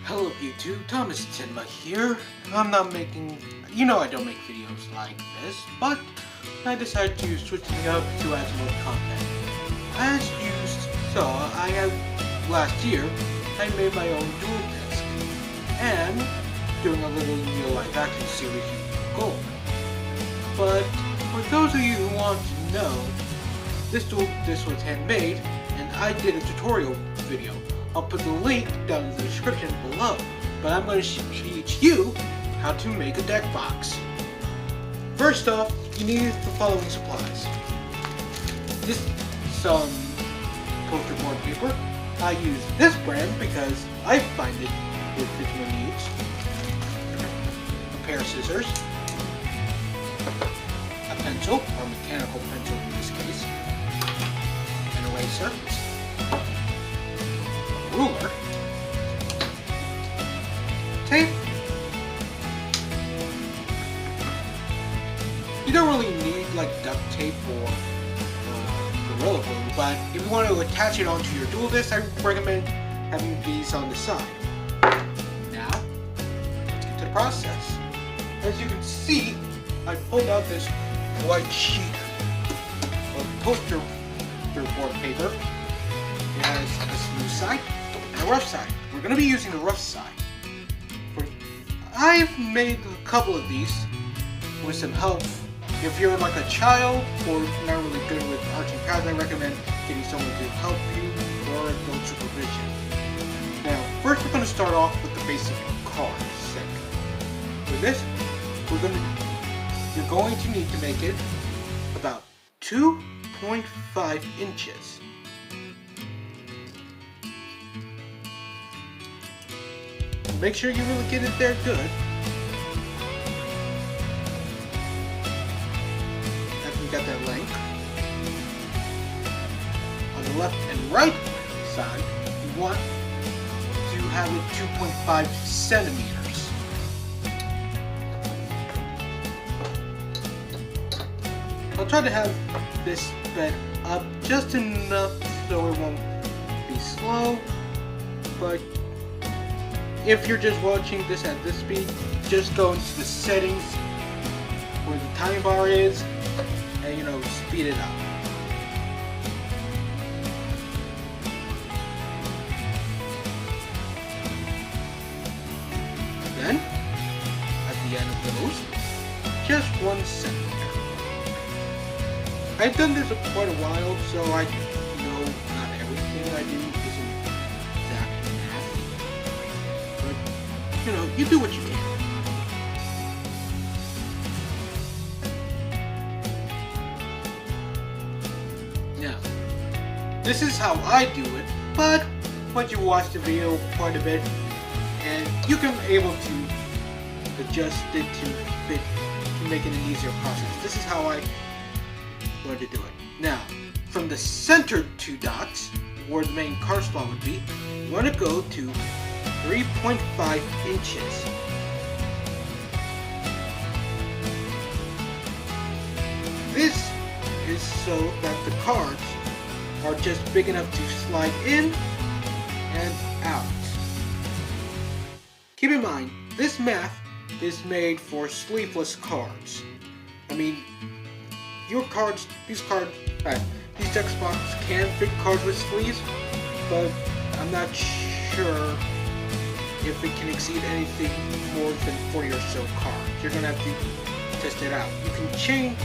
Hello YouTube, Thomas Tinma here. I'm not making, I don't make videos like this, but I decided to switch things up to add some more content. As you saw, last year, I made my own duel disc, and doing a little live action series, Yugioh. But for those of you who want to know, this duel disc was handmade, and I did a tutorial video. I'll put the link down in the description below, but I'm going to teach you how to make a deck box. First off, you need the following supplies. This is some poster board paper. I use this brand because I find it fits my needs. A pair of scissors, a pencil, or mechanical pencil in this case, an eraser, ruler, tape. You don't really need like duct tape or Gorilla Glue, but if you want to attach it onto your duel disc, I recommend having these on the side. Now, let's get to the process. As you can see, I pulled out this white sheet of poster board paper. It has a smooth side and a rough side. We're going to be using the rough side. I've made a couple of these with some help. If you're like a child or not really good with arts and crafts, I recommend getting someone to help you or adult supervision. Now, first we're going to start off with the basic card set. For this, you're going to need to make it about 2.5 inches. Make sure you really get it there good. After you got that length. On the left and right side, you want to have it 2.5 centimeters. I'll try to have this sped up just enough so it won't be slow, but if you're just watching this at this speed, just go into the settings where the time bar is and speed it up. Then, at the end of those, just 1 centimeter. I've done this for quite a while, so I know not everything I do isn't exact math. But, you do what you can. Now, this is how I do it, but once you watch the video quite a bit, and you can be able to adjust it to fit, to make it an easier process. This is how I want to do it. Now, from the center 2 dots, where the main card slot would be, you want to go to 3.5 inches. This is so that the cards are just big enough to slide in and out. Keep in mind, this math is made for sleeveless cards. I mean, these deck boxes can fit cards with sleeves, but I'm not sure if it can exceed anything more than 40 or so cards. You're going to have to test it out. You can change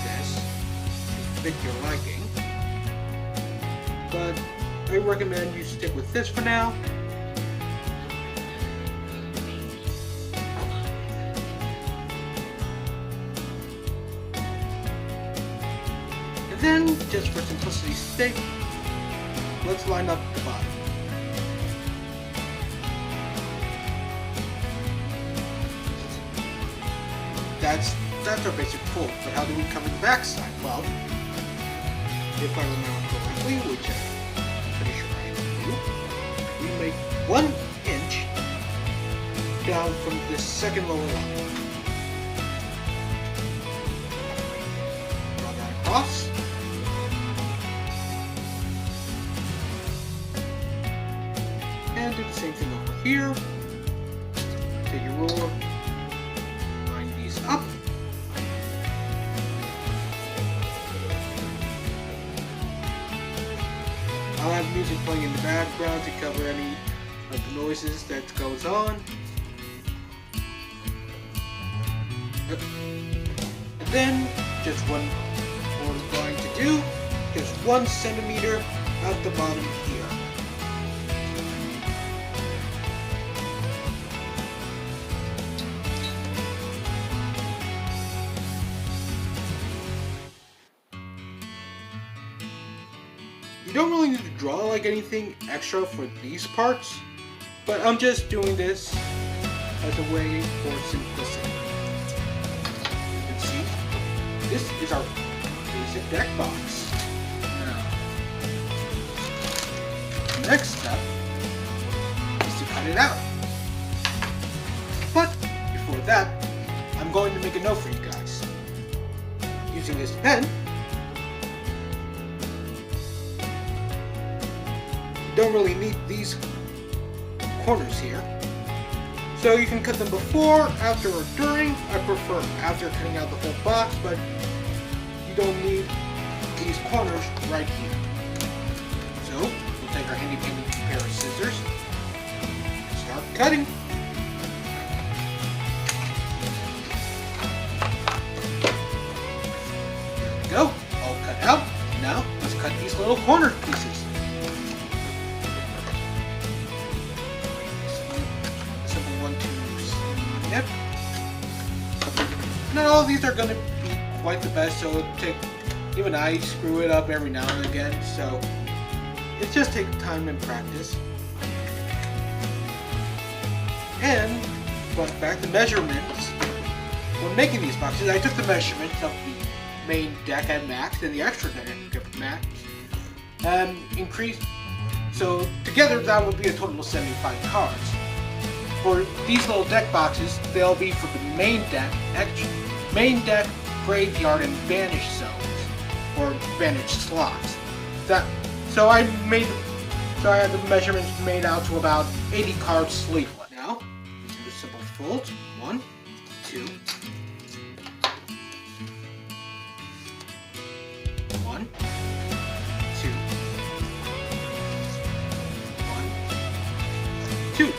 this to fit your liking, but I recommend you stick with this for now. And then, just for simplicity's sake, let's line up the bottom. That's our basic fold, but how do we cover the back side? Well, if I remember correctly, which I'm pretty sure I do, we make 1 inch down from the second lower level. Draw that across. And do the same thing over here. Take your ruler, line these up. I'll have music playing in the background to cover any of the noises that goes on. And then, just what we're going to do, just 1 centimeter at the bottom here. You don't really need to draw like anything extra for these parts, but I'm just doing this as a way for simplicity. You can see, this is our basic deck box. Now, the next step is to cut it out. But before that, I'm going to make a note for you guys. Using this pen, don't really need these corners here. So you can cut them before, after, or during. I prefer after cutting out the whole box, but you don't need these corners right here. So we'll take our handy dandy pair of scissors and start cutting. There we go, all cut out. Now let's cut these little corner pieces. Yep. Not all of these are going to be quite the best, so it'll take, even I screw it up every now and again, so it just takes time and practice. And, fun fact, the measurements, when making these boxes, I took the measurements of the main deck at max and the extra deck at max, and increased, so together that would be a total of 75 cards. For these little deck boxes, they'll be for the main deck, graveyard, and banish zones, or banish slots. So I had the measurements made out to about 80 cards sleeveless. Now, do the simple folds. 1, 2, 1, 2, 1, 2.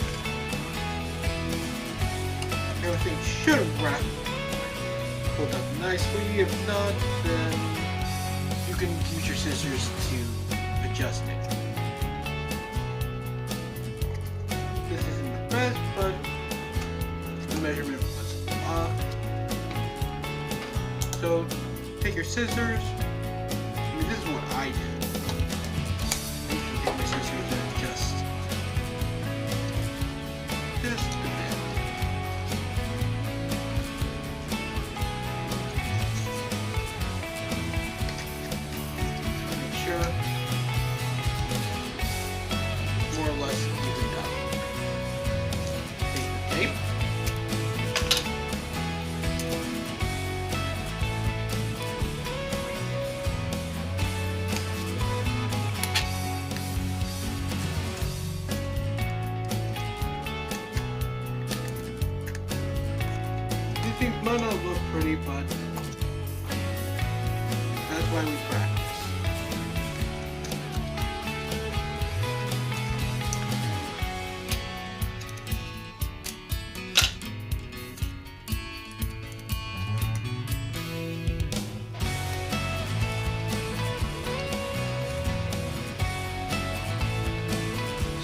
Everything should have wrapped pulled up nicely. If not, then you can use your scissors to adjust it. This isn't the best, but the measurement was off. So take your scissors. I mean, this is what I did. I usually take my scissors and adjust just a bit. More or less evened up. Take the tape. These things might not look pretty, but that's why we practice.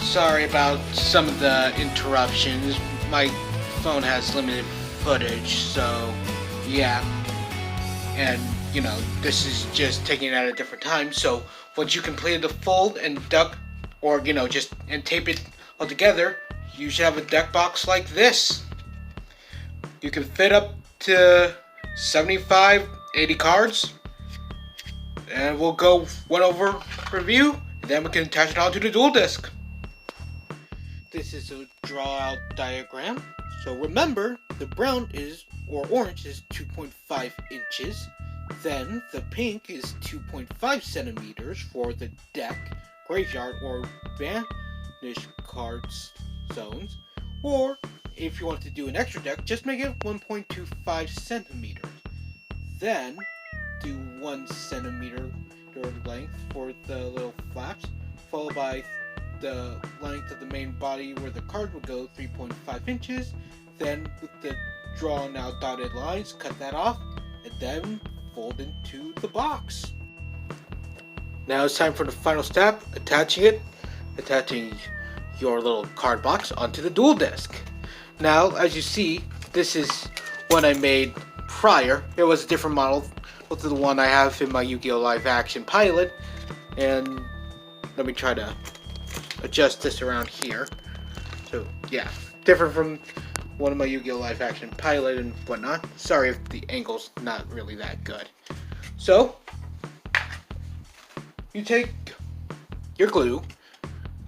Sorry about some of the interruptions. My phone has limited footage, so yeah. And, you know, this is just taking it at a different time. So once you completed the fold and duck, or, you know, just and tape it all together, you should have a deck box like this. You can fit up to 75, 80 cards. And we'll go one over review, and then we can attach it onto the dual disc. This is a draw out diagram. So remember, the brown is, or orange is 2.5 inches. Then the pink is 2.5 centimeters for the deck, graveyard, or banish cards zones, or if you want to do an extra deck, just make it 1.25 centimeters. Then do 1 centimeter length for the little flaps, followed by the length of the main body where the card would go, 3.5 inches. Then with the drawn out dotted lines, cut that off, and then fold into the box. Now it's time for the final step, attaching your little card box onto the duel disc. Now, as you see, this is what I made prior. It was a different model to the one I have in my Yu-Gi-Oh! Live Action pilot. And let me try to adjust this around here. So, yeah, different from one of my Yu-Gi-Oh! Live Action pilot and whatnot. Sorry if the angle's not really that good. So, you take your glue.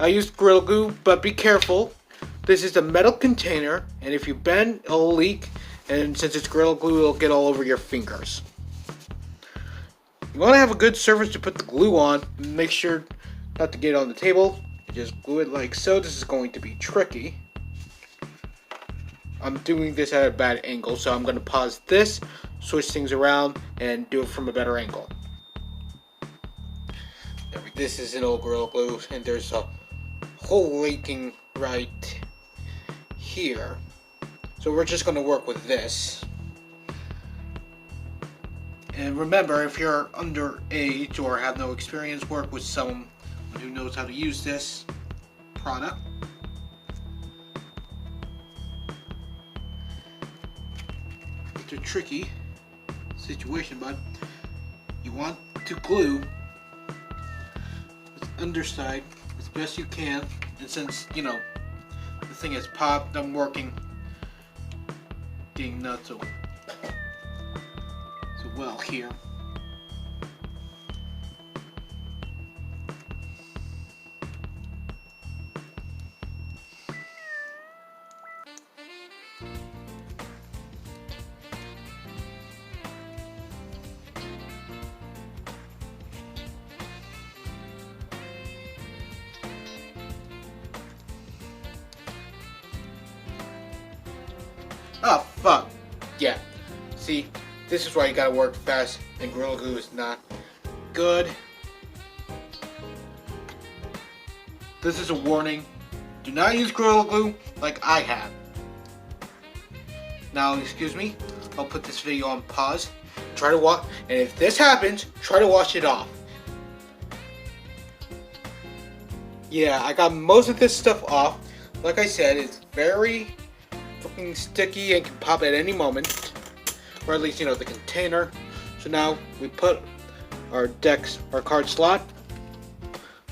I used Gorilla Glue, but be careful. This is a metal container, and if you bend, it'll leak. And since it's Gorilla Glue, it'll get all over your fingers. You want to have a good surface to put the glue on. Make sure not to get it on the table. Just glue it like so. This is going to be tricky. I'm doing this at a bad angle, so I'm going to pause this, switch things around, and do it from a better angle. This is an old Gorilla Glue, and there's a hole leaking right here. So we're just going to work with this. And remember, if you're underage or have no experience, work with someone who knows how to use this product. It's a tricky situation, but you want to glue the underside as best you can. And since, you know, the thing has popped, I'm working getting not so well here. Oh, fuck. Yeah. See, this is why you gotta work fast, and Gorilla Glue is not good. This is a warning. Do not use Gorilla Glue like I have. Now, excuse me, I'll put this video on pause. Try to wash, and if this happens, try to wash it off. Yeah, I got most of this stuff off. Like I said, it's very fucking sticky and can pop at any moment, or at least, you know, the container. So now we put our card slot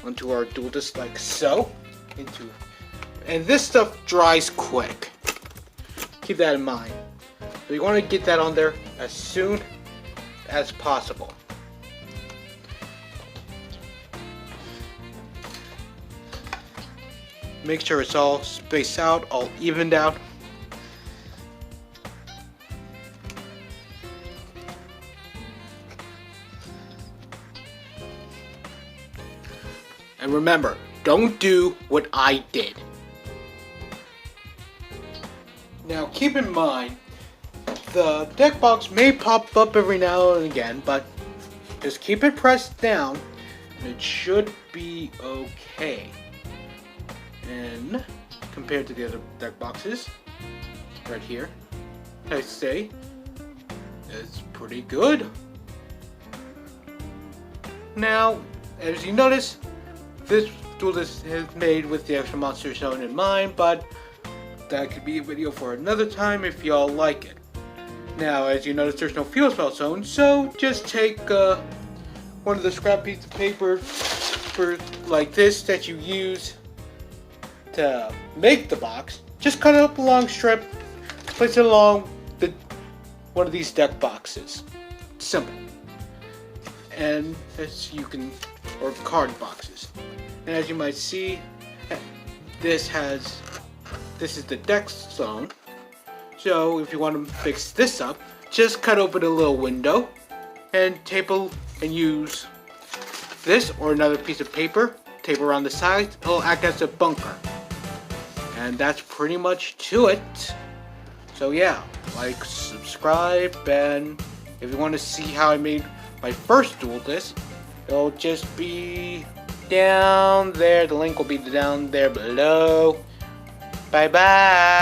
onto our duel disc like so, and this stuff dries quick. Keep that in mind. So you want to get that on there as soon as possible. Make sure it's all spaced out, all evened out. And remember, don't do what I did. Now keep in mind, the deck box may pop up every now and again, but just keep it pressed down and it should be okay. And compared to the other deck boxes, right here, I say it's pretty good. Now, as you notice, this duel is made with the extra monster zone in mind, but that could be a video for another time if y'all like it. Now, as you notice, there's no fuel spell zone, so just take one of the scrap pieces of paper for like this that you use to make the box. Just cut it up a long strip, place it along one of these deck boxes. Simple. And as you can, or card boxes. And as you might see, this is the deck zone. So if you want to fix this up, just cut open a little window and use this or another piece of paper tape around the sides, it'll act as a bunker. And that's pretty much to it. So yeah, like, subscribe, and if you want to see how I made my first duel disc, it'll just be down there. The link will be down there below. Bye bye.